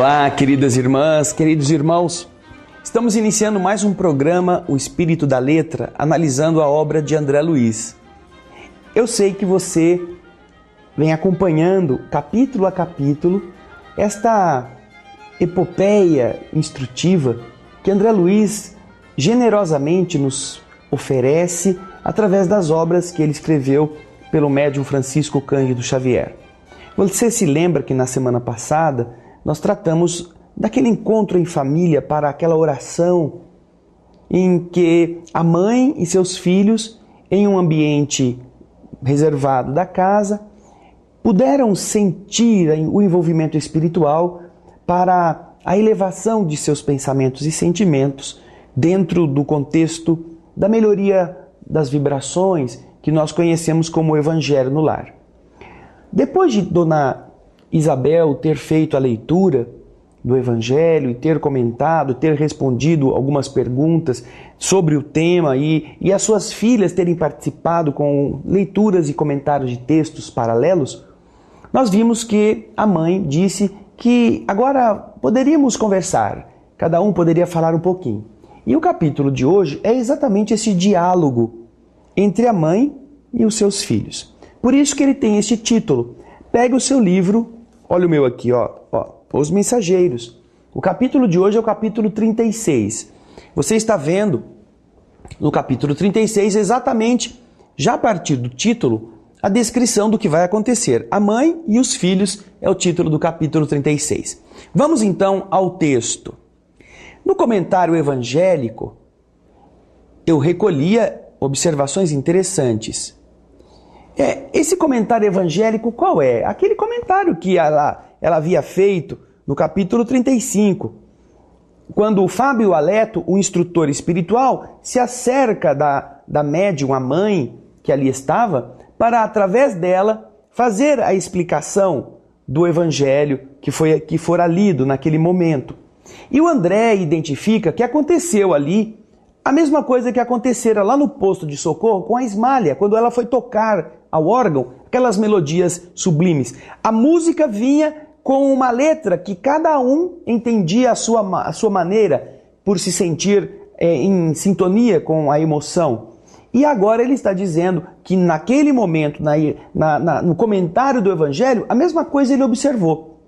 Olá, queridas irmãs, queridos irmãos. Estamos iniciando mais um programa, O Espírito da Letra, analisando a obra de André Luiz. Eu sei que você vem acompanhando, capítulo a capítulo, esta epopeia instrutiva que André Luiz generosamente nos oferece através das obras que ele escreveu pelo médium Francisco Cândido Xavier. Você se lembra que na semana passada nós tratamos daquele encontro em família para aquela oração em que a mãe e seus filhos, em um ambiente reservado da casa, puderam sentir o envolvimento espiritual para a elevação de seus pensamentos e sentimentos dentro do contexto da melhoria das vibrações que nós conhecemos como o Evangelho no Lar. Depois de Dona Isabel ter feito a leitura do Evangelho e ter comentado, ter respondido algumas perguntas sobre o tema e as suas filhas terem participado com leituras e comentários de textos paralelos, nós vimos que a mãe disse que agora poderíamos conversar, cada um poderia falar um pouquinho. E o capítulo de hoje é exatamente esse diálogo entre a mãe e os seus filhos. Por isso que ele tem este título. Pegue o seu livro, olha o meu aqui, Os Mensageiros. O capítulo de hoje é o capítulo 36. Você está vendo no capítulo 36 exatamente, já a partir do título, a descrição do que vai acontecer. A mãe e os filhos é o título do capítulo 36. Vamos então ao texto. No comentário evangélico, eu recolhia observações interessantes. Esse comentário evangélico qual é? Aquele comentário que ela havia feito no capítulo 35, quando o Fábio Aleto, o instrutor espiritual, se acerca da médium, a mãe que ali estava, para através dela fazer a explicação do evangelho que fora lido naquele momento. E o André identifica que aconteceu ali a mesma coisa que acontecera lá no posto de socorro com a Ismália, quando ela foi tocar ao órgão aquelas melodias sublimes. A música vinha com uma letra que cada um entendia a sua maneira, por se sentir em sintonia com a emoção. E agora ele está dizendo que naquele momento, no comentário do Evangelho, a mesma coisa ele observou.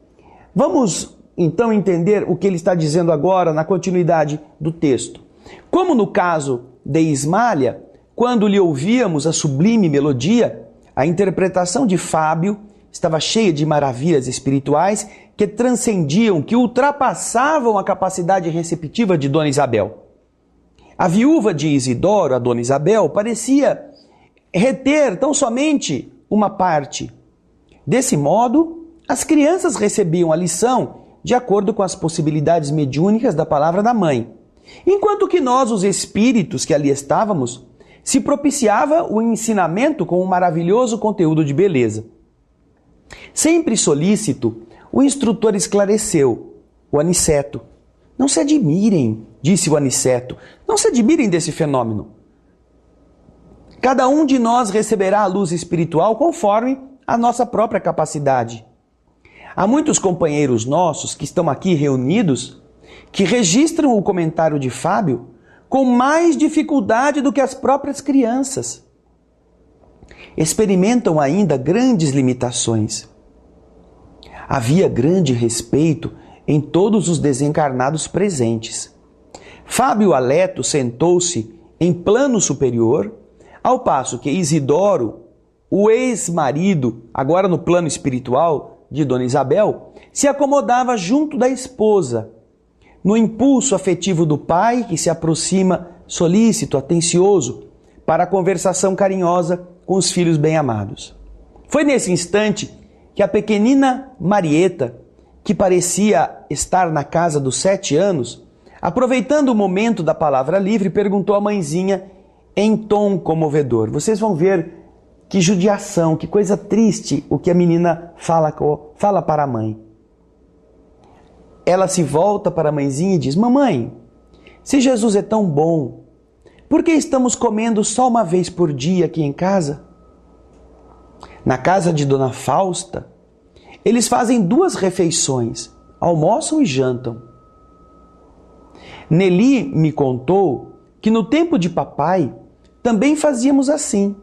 Vamos então entender o que ele está dizendo agora na continuidade do texto. Como no caso de Ismália, quando lhe ouvíamos a sublime melodia, a interpretação de Fábio estava cheia de maravilhas espirituais que transcendiam, que ultrapassavam a capacidade receptiva de Dona Isabel. A viúva de Isidoro, a Dona Isabel, parecia reter tão somente uma parte. Desse modo, as crianças recebiam a lição de acordo com as possibilidades mediúnicas da palavra da mãe, enquanto que nós, os espíritos que ali estávamos, se propiciava o ensinamento com um maravilhoso conteúdo de beleza. Sempre solícito, o instrutor esclareceu, o Aniceto. Não se admirem, disse o Aniceto, não se admirem desse fenômeno. Cada um de nós receberá a luz espiritual conforme a nossa própria capacidade. Há muitos companheiros nossos que estão aqui reunidos que registram o comentário de Fábio com mais dificuldade do que as próprias crianças. Experimentam ainda grandes limitações. Havia grande respeito em todos os desencarnados presentes. Fábio Aleto sentou-se em plano superior, ao passo que Isidoro, o ex-marido, agora no plano espiritual de Dona Isabel, se acomodava junto da esposa, no impulso afetivo do pai que se aproxima solícito, atencioso, para a conversação carinhosa com os filhos bem-amados. Foi nesse instante que a pequenina Marieta, que parecia estar na casa dos 7 anos, aproveitando o momento da palavra livre, perguntou à mãezinha em tom comovedor. Vocês vão ver que judiação, que coisa triste o que a menina fala para a mãe. Ela se volta para a mãezinha e diz: mamãe, se Jesus é tão bom, por que estamos comendo só uma vez por dia aqui em casa? Na casa de Dona Fausta, eles fazem 2 refeições, almoçam e jantam. Nelly me contou que no tempo de papai também fazíamos assim.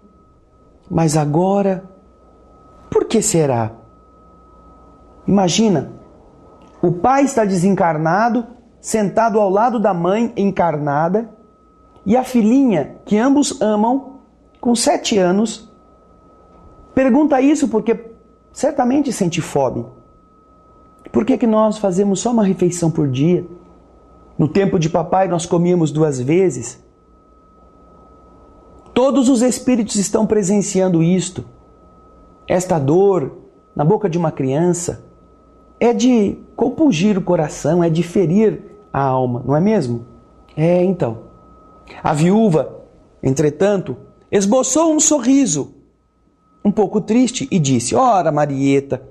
Mas agora, por que será? Imagina, o pai está desencarnado, sentado ao lado da mãe encarnada, e a filhinha, que ambos amam, com 7 anos, pergunta isso porque certamente sente fome. Por que nós fazemos só uma refeição por dia? No tempo de papai nós comíamos 2 vezes. Todos os espíritos estão presenciando isto. Esta dor na boca de uma criança é de compungir o coração, é de ferir a alma, não é mesmo? Então. A viúva, entretanto, esboçou um sorriso um pouco triste e disse: Ora, Marieta,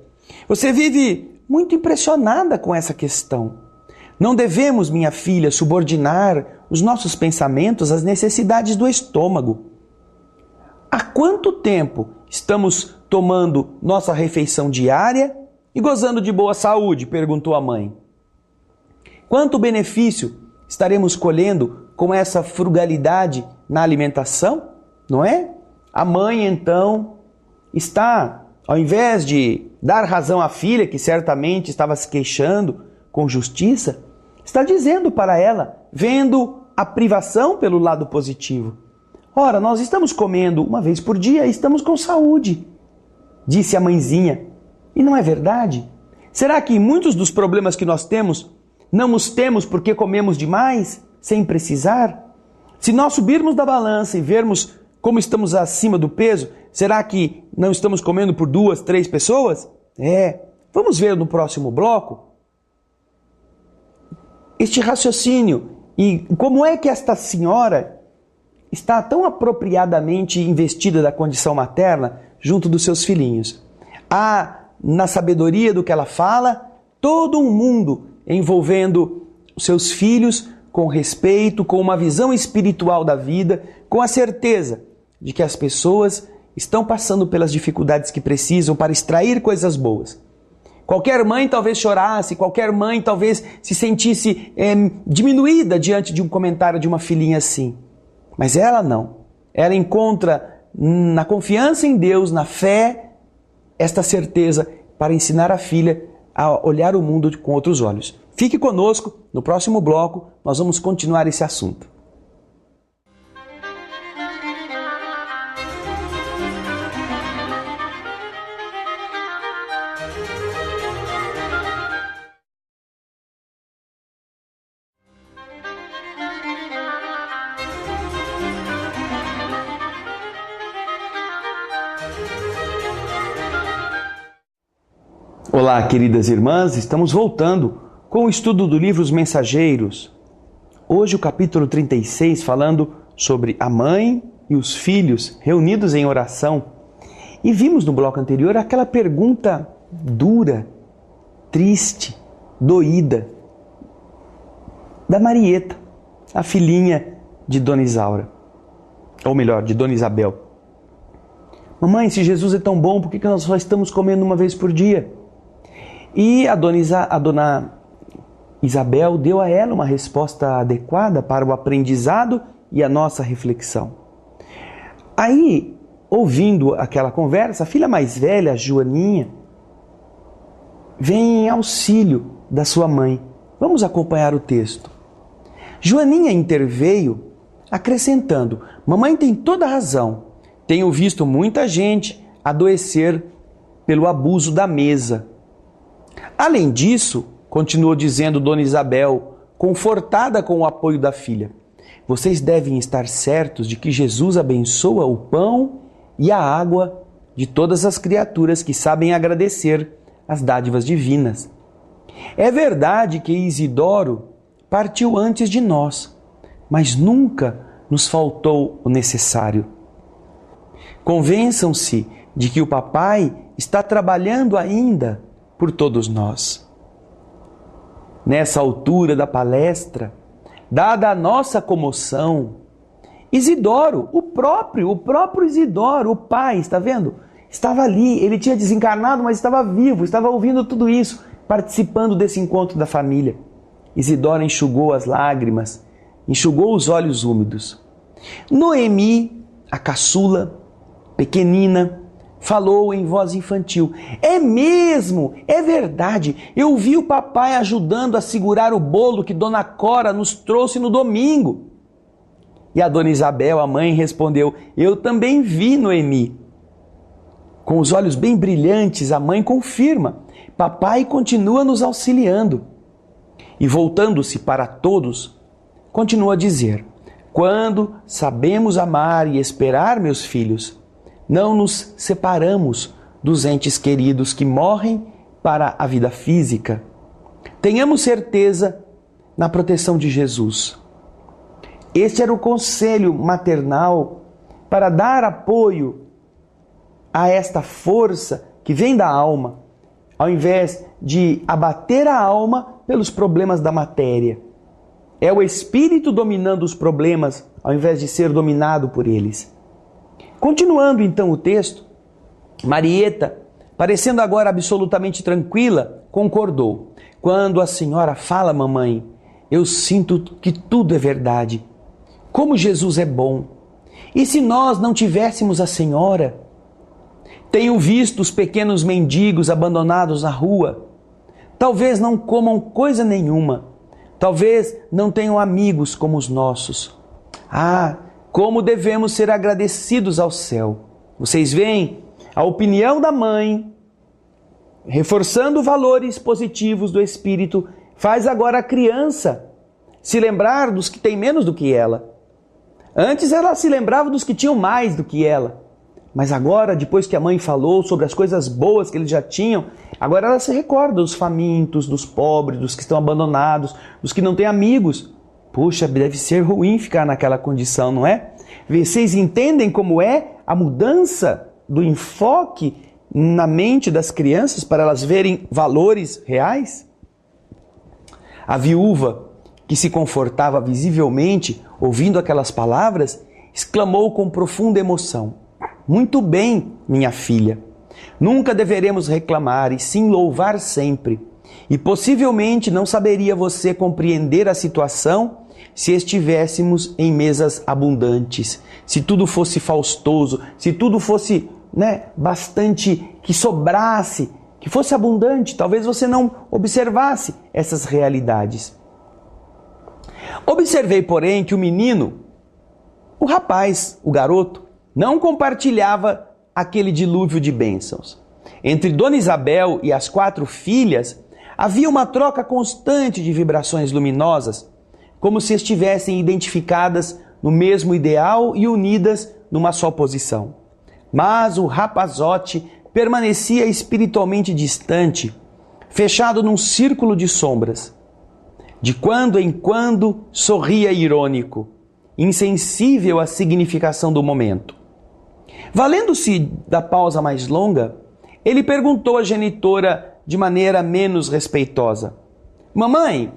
você vive muito impressionada com essa questão. Não devemos, minha filha, subordinar os nossos pensamentos às necessidades do estômago. Há quanto tempo estamos tomando nossa refeição diária e gozando de boa saúde? Perguntou a mãe. Quanto benefício estaremos colhendo com essa frugalidade na alimentação? Não é? A mãe, então, está, ao invés de dar razão à filha, que certamente estava se queixando com justiça, está dizendo para ela, vendo a privação pelo lado positivo: ora, nós estamos comendo 1 vez por dia e estamos com saúde, disse a mãezinha. E não é verdade? Será que muitos dos problemas que nós temos, não os temos porque comemos demais, sem precisar? Se nós subirmos da balança e vermos como estamos acima do peso, será que não estamos comendo por 2, 3 pessoas? Vamos ver no próximo bloco este raciocínio e como é que esta senhora está tão apropriadamente investida da condição materna junto dos seus filhinhos. Há, na sabedoria do que ela fala, todo um mundo envolvendo os seus filhos com respeito, com uma visão espiritual da vida, com a certeza de que as pessoas estão passando pelas dificuldades que precisam para extrair coisas boas. Qualquer mãe talvez chorasse, qualquer mãe talvez se sentisse diminuída diante de um comentário de uma filhinha assim. Mas ela não. Ela encontra na confiança em Deus, na fé, esta certeza para ensinar a filha a olhar o mundo com outros olhos. Fique conosco, no próximo bloco nós vamos continuar esse assunto. Olá, queridas irmãs, estamos voltando com o estudo do livro Os Mensageiros. Hoje o capítulo 36, falando sobre a mãe e os filhos reunidos em oração. E vimos no bloco anterior aquela pergunta dura, triste, doída, da Marieta, a filhinha de Dona Isaura. Ou melhor, de Dona Isabel. Mamãe, se Jesus é tão bom, por que nós só estamos comendo 1 vez por dia? E a dona Isabel deu a ela uma resposta adequada para o aprendizado e a nossa reflexão. Aí, ouvindo aquela conversa, a filha mais velha, a Joaninha, vem em auxílio da sua mãe. Vamos acompanhar o texto. Joaninha interveio, acrescentando: mamãe tem toda a razão. Tenho visto muita gente adoecer pelo abuso da mesa. Além disso, continuou dizendo Dona Isabel, confortada com o apoio da filha, vocês devem estar certos de que Jesus abençoa o pão e a água de todas as criaturas que sabem agradecer as dádivas divinas. É verdade que Isidoro partiu antes de nós, mas nunca nos faltou o necessário. Convençam-se de que o papai está trabalhando ainda por todos nós. Nessa altura da palestra, dada a nossa comoção, Isidoro, o próprio Isidoro, o pai, está vendo? Estava ali, ele tinha desencarnado, mas estava vivo, estava ouvindo tudo isso. participando desse encontro da família. Isidora enxugou as lágrimas, enxugou os olhos úmidos. Noemi, a caçula, pequenina, falou em voz infantil: é mesmo, é verdade, eu vi o papai ajudando a segurar o bolo que Dona Cora nos trouxe no domingo. E a Dona Isabel, a mãe, respondeu: eu também vi, Noemi. Com os olhos bem brilhantes, a mãe confirma: papai continua nos auxiliando. E voltando-se para todos, continua a dizer: quando sabemos amar e esperar, meus filhos, não nos separamos dos entes queridos que morrem para a vida física. Tenhamos certeza na proteção de Jesus. Este era o conselho maternal para dar apoio a esta força que vem da alma, ao invés de abater a alma pelos problemas da matéria. É o espírito dominando os problemas, ao invés de ser dominado por eles. Continuando então o texto, Marieta, parecendo agora absolutamente tranquila, concordou: quando a senhora fala, mamãe, eu sinto que tudo é verdade. Como Jesus é bom! E se nós não tivéssemos a senhora? Tenho visto os pequenos mendigos abandonados na rua. Talvez não comam coisa nenhuma. Talvez não tenham amigos como os nossos. Ah, como devemos ser agradecidos ao céu. Vocês veem? A opinião da mãe, reforçando valores positivos do espírito, faz agora a criança se lembrar dos que têm menos do que ela. Antes ela se lembrava dos que tinham mais do que ela. Mas agora, depois que a mãe falou sobre as coisas boas que eles já tinham, agora ela se recorda dos famintos, dos pobres, dos que estão abandonados, dos que não têm amigos. Puxa, deve ser ruim ficar naquela condição, não é? Vocês entendem como é a mudança do enfoque na mente das crianças para elas verem valores reais? A viúva, que se confortava visivelmente ouvindo aquelas palavras, exclamou com profunda emoção: muito bem, minha filha. Nunca deveremos reclamar e sim louvar sempre. E possivelmente não saberia você compreender a situação se estivéssemos em mesas abundantes, se tudo fosse faustoso, se tudo fosse, bastante, que sobrasse, que fosse abundante. Talvez você não observasse essas realidades. Observei, porém, que o menino, o rapaz, o garoto, não compartilhava aquele dilúvio de bênçãos. Entre Dona Isabel e as 4 filhas, havia uma troca constante de vibrações luminosas, como se estivessem identificadas no mesmo ideal e unidas numa só posição. Mas o rapazote permanecia espiritualmente distante, fechado num círculo de sombras. De quando em quando sorria irônico, insensível à significação do momento. Valendo-se da pausa mais longa, ele perguntou à genitora de maneira menos respeitosa: mamãe,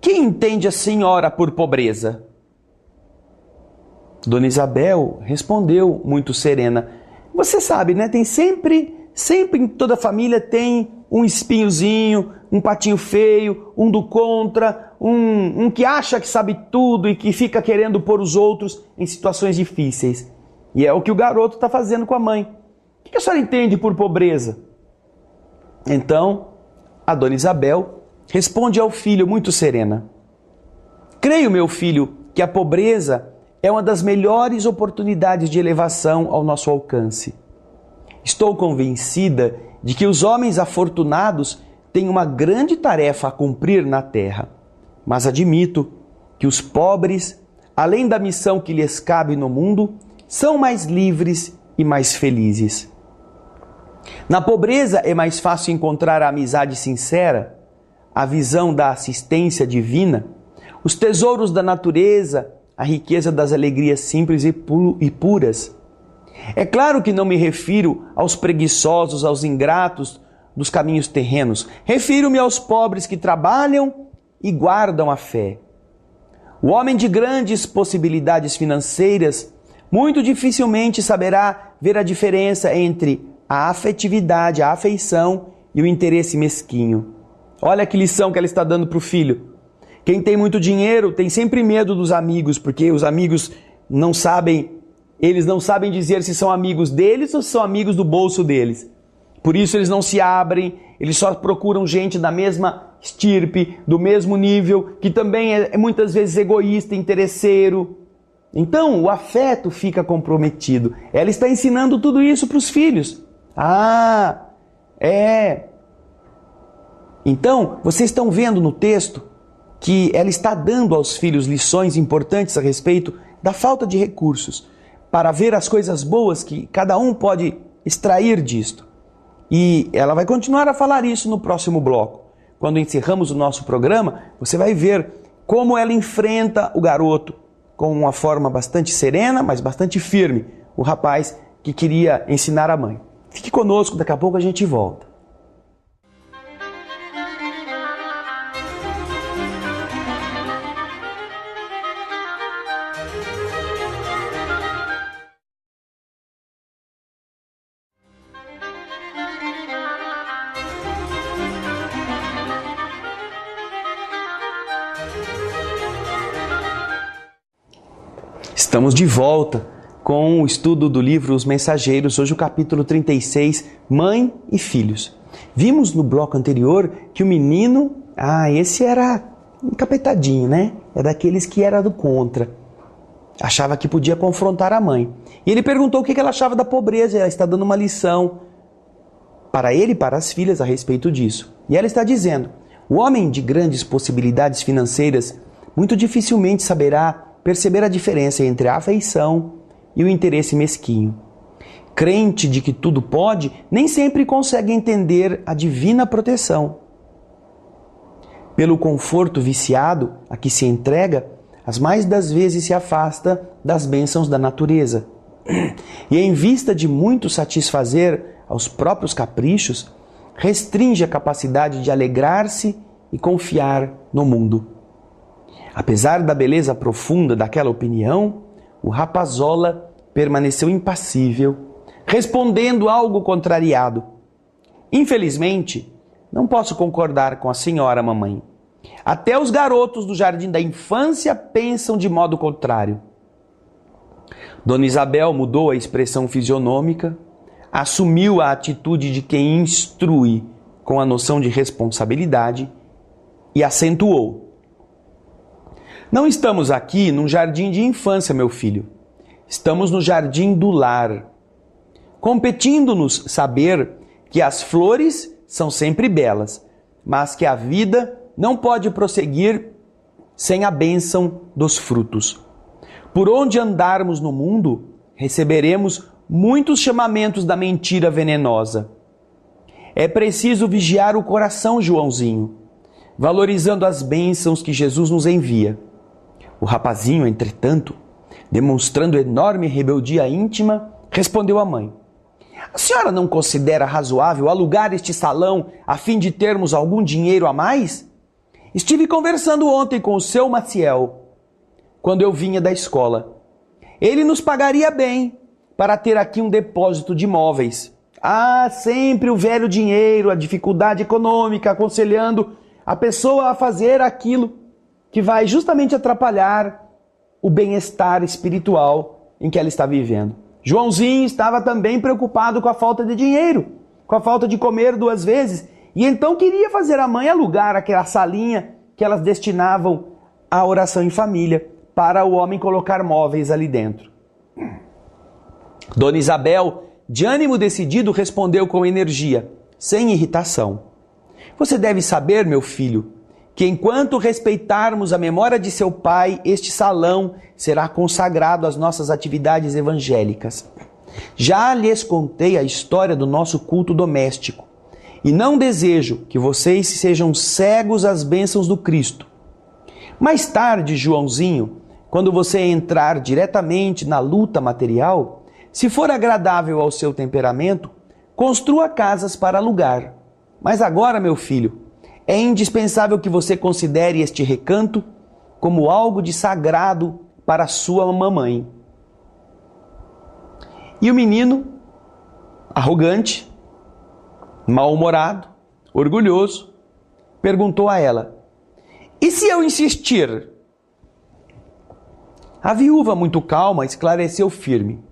que entende a senhora por pobreza? Dona Isabel respondeu muito serena: você sabe, tem sempre em toda família tem um espinhozinho, um patinho feio, um do contra, um que acha que sabe tudo e que fica querendo pôr os outros em situações difíceis. E é o que o garoto está fazendo com a mãe. O que a senhora entende por pobreza? Então, a Dona Isabel responde ao filho muito serena: creio, meu filho, que a pobreza é uma das melhores oportunidades de elevação ao nosso alcance. Estou convencida de que os homens afortunados têm uma grande tarefa a cumprir na terra, mas admito que os pobres, além da missão que lhes cabe no mundo, são mais livres e mais felizes. Na pobreza é mais fácil encontrar a amizade sincera, a visão da assistência divina, os tesouros da natureza, a riqueza das alegrias simples e puras. É claro que não me refiro aos preguiçosos, aos ingratos dos caminhos terrenos. Refiro-me aos pobres que trabalham e guardam a fé. O homem de grandes possibilidades financeiras muito dificilmente saberá ver a diferença entre a afetividade, a afeição e o interesse mesquinho. Olha que lição que ela está dando para o filho. Quem tem muito dinheiro tem sempre medo dos amigos, porque os amigos não sabem, eles não sabem dizer se são amigos deles ou se são amigos do bolso deles. Por isso eles não se abrem, eles só procuram gente da mesma estirpe, do mesmo nível, que também é muitas vezes egoísta, interesseiro. Então o afeto fica comprometido. Ela está ensinando tudo isso para os filhos. Então, vocês estão vendo no texto que ela está dando aos filhos lições importantes a respeito da falta de recursos, para ver as coisas boas que cada um pode extrair disto. E ela vai continuar a falar isso no próximo bloco. Quando encerramos o nosso programa, você vai ver como ela enfrenta o garoto com uma forma bastante serena, mas bastante firme, o rapaz que queria ensinar a mãe. Fique conosco, daqui a pouco a gente volta. Estamos de volta com o estudo do livro Os Mensageiros, hoje o capítulo 36, Mãe e Filhos. Vimos no bloco anterior que o menino, esse era encapetadinho, né? É daqueles que era do contra. Achava que podia confrontar a mãe. E ele perguntou o que ela achava da pobreza, e ela está dando uma lição para ele e para as filhas a respeito disso. E ela está dizendo, o homem de grandes possibilidades financeiras muito dificilmente saberá perceber a diferença entre a afeição e o interesse mesquinho. Crente de que tudo pode, nem sempre consegue entender a divina proteção. Pelo conforto viciado a que se entrega, as mais das vezes se afasta das bênçãos da natureza. E em vista de muito satisfazer aos próprios caprichos, restringe a capacidade de alegrar-se e confiar no mundo. Apesar da beleza profunda daquela opinião, o rapazola permaneceu impassível, respondendo algo contrariado. Infelizmente, não posso concordar com a senhora mamãe. Até os garotos do jardim da infância pensam de modo contrário. Dona Isabel mudou a expressão fisionômica, assumiu a atitude de quem instrui com a noção de responsabilidade e acentuou. Não estamos aqui num jardim de infância, meu filho. Estamos no jardim do lar. Competindo-nos saber que as flores são sempre belas, mas que a vida não pode prosseguir sem a bênção dos frutos. Por onde andarmos no mundo, receberemos muitos chamamentos da mentira venenosa. É preciso vigiar o coração, Joãozinho, valorizando as bênçãos que Jesus nos envia. O rapazinho, entretanto, demonstrando enorme rebeldia íntima, respondeu à mãe: a senhora não considera razoável alugar este salão a fim de termos algum dinheiro a mais? Estive conversando ontem com o seu Maciel, quando eu vinha da escola. Ele nos pagaria bem para ter aqui um depósito de móveis. Sempre o velho dinheiro, a dificuldade econômica, aconselhando a pessoa a fazer aquilo que vai justamente atrapalhar o bem-estar espiritual em que ela está vivendo. Joãozinho estava também preocupado com a falta de dinheiro, com a falta de comer 2 vezes, e então queria fazer a mãe alugar aquela salinha que elas destinavam à oração em família, para o homem colocar móveis ali dentro. Dona Isabel, de ânimo decidido, respondeu com energia, sem irritação: você deve saber, meu filho, que enquanto respeitarmos a memória de seu pai, este salão será consagrado às nossas atividades evangélicas. Já lhes contei a história do nosso culto doméstico e não desejo que vocês sejam cegos às bênçãos do Cristo. Mais tarde, Joãozinho, quando você entrar diretamente na luta material, se for agradável ao seu temperamento, construa casas para alugar. Mas agora, meu filho, é indispensável que você considere este recanto como algo de sagrado para sua mamãe. E o menino, arrogante, mal-humorado, orgulhoso, perguntou a ela: "E se eu insistir?" A viúva, muito calma, esclareceu firme: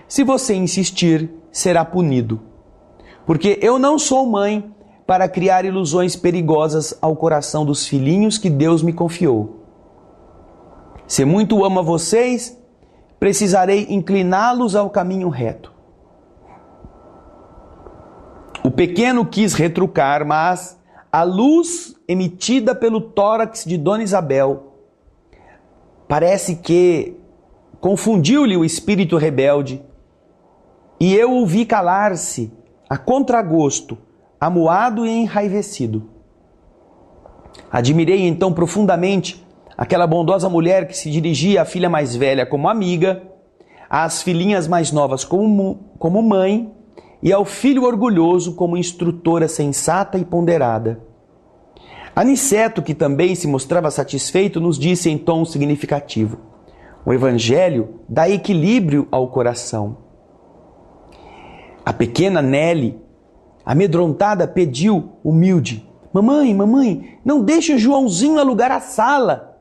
"Se você insistir, será punido, porque eu não sou mãe para criar ilusões perigosas ao coração dos filhinhos que Deus me confiou. Se muito amo a vocês, precisarei incliná-los ao caminho reto." O pequeno quis retrucar, mas a luz emitida pelo tórax de Dona Isabel parece que confundiu-lhe o espírito rebelde, e eu o vi calar-se a contragosto, amuado e enraivecido. Admirei então profundamente aquela bondosa mulher que se dirigia à filha mais velha como amiga, às filhinhas mais novas como mãe e ao filho orgulhoso como instrutora sensata e ponderada. Aniceto, que também se mostrava satisfeito, nos disse em tom significativo: "O Evangelho dá equilíbrio ao coração." A pequena Nelly, amedrontada, pediu, humilde: mamãe, não deixe o Joãozinho alugar a sala."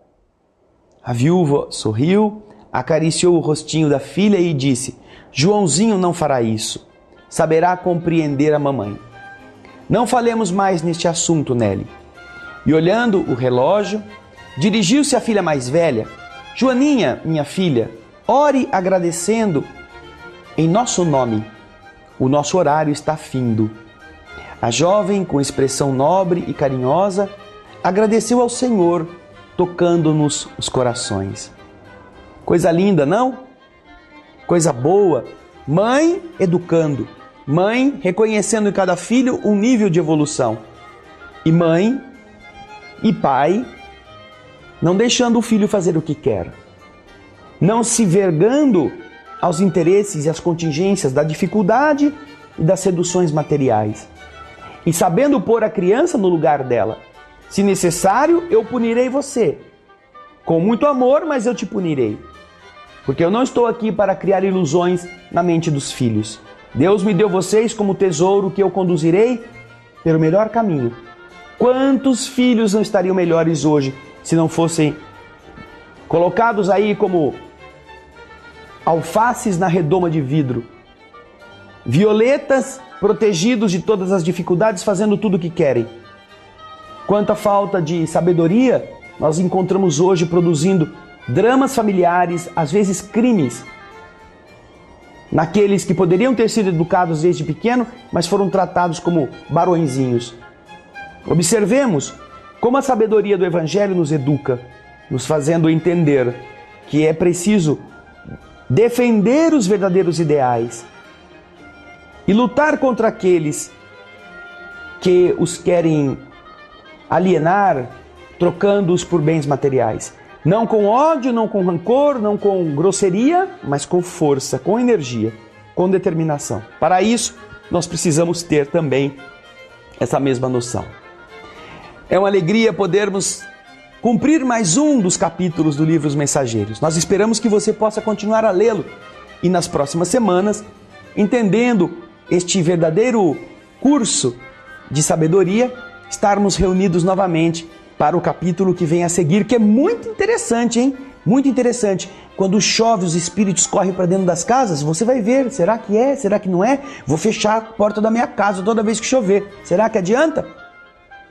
A viúva sorriu, acariciou o rostinho da filha e disse: "Joãozinho não fará isso. Saberá compreender a mamãe. Não falemos mais neste assunto, Nelly." E olhando o relógio, dirigiu-se à filha mais velha: "Joaninha, minha filha, ore agradecendo em nosso nome. O nosso horário está findo." A jovem, com expressão nobre e carinhosa, agradeceu ao Senhor, tocando-nos os corações. Coisa linda, não? Coisa boa. Mãe educando, mãe reconhecendo em cada filho um nível de evolução, e mãe e pai não deixando o filho fazer o que quer, não se vergando aos interesses e às contingências da dificuldade e das seduções materiais, e sabendo pôr a criança no lugar dela. Se necessário, eu punirei você, com muito amor, mas eu te punirei, porque eu não estou aqui para criar ilusões na mente dos filhos. Deus me deu vocês como tesouro que eu conduzirei pelo melhor caminho. Quantos filhos não estariam melhores hoje se não fossem colocados aí como alfaces na redoma de vidro, violetas protegidos de todas as dificuldades, fazendo tudo o que querem? Quanta falta de sabedoria nós encontramos hoje produzindo dramas familiares, às vezes crimes, naqueles que poderiam ter sido educados desde pequeno, mas foram tratados como barõezinhos. Observemos como a sabedoria do Evangelho nos educa, nos fazendo entender que é preciso defender os verdadeiros ideais e lutar contra aqueles que os querem alienar, trocando-os por bens materiais. Não com ódio, não com rancor, não com grosseria, mas com força, com energia, com determinação. Para isso, nós precisamos ter também essa mesma noção. É uma alegria podermos cumprir mais um dos capítulos do livro Os Mensageiros. Nós esperamos que você possa continuar a lê-lo e nas próximas semanas, entendendo este verdadeiro curso de sabedoria, estarmos reunidos novamente para o capítulo que vem a seguir, que é muito interessante, hein? Muito interessante. Quando chove, os espíritos correm para dentro das casas, você vai ver, será que é? Será que não é? Vou fechar a porta da minha casa toda vez que chover. Será que adianta?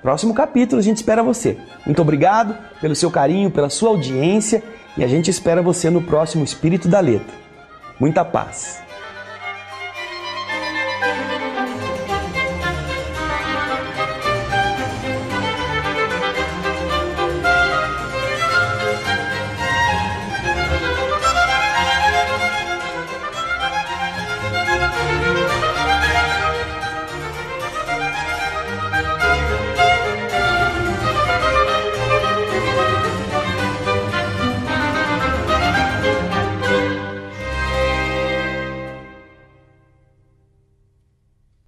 Próximo capítulo, a gente espera você. Muito obrigado pelo seu carinho, pela sua audiência, e a gente espera você no próximo Espírito da Letra. Muita paz.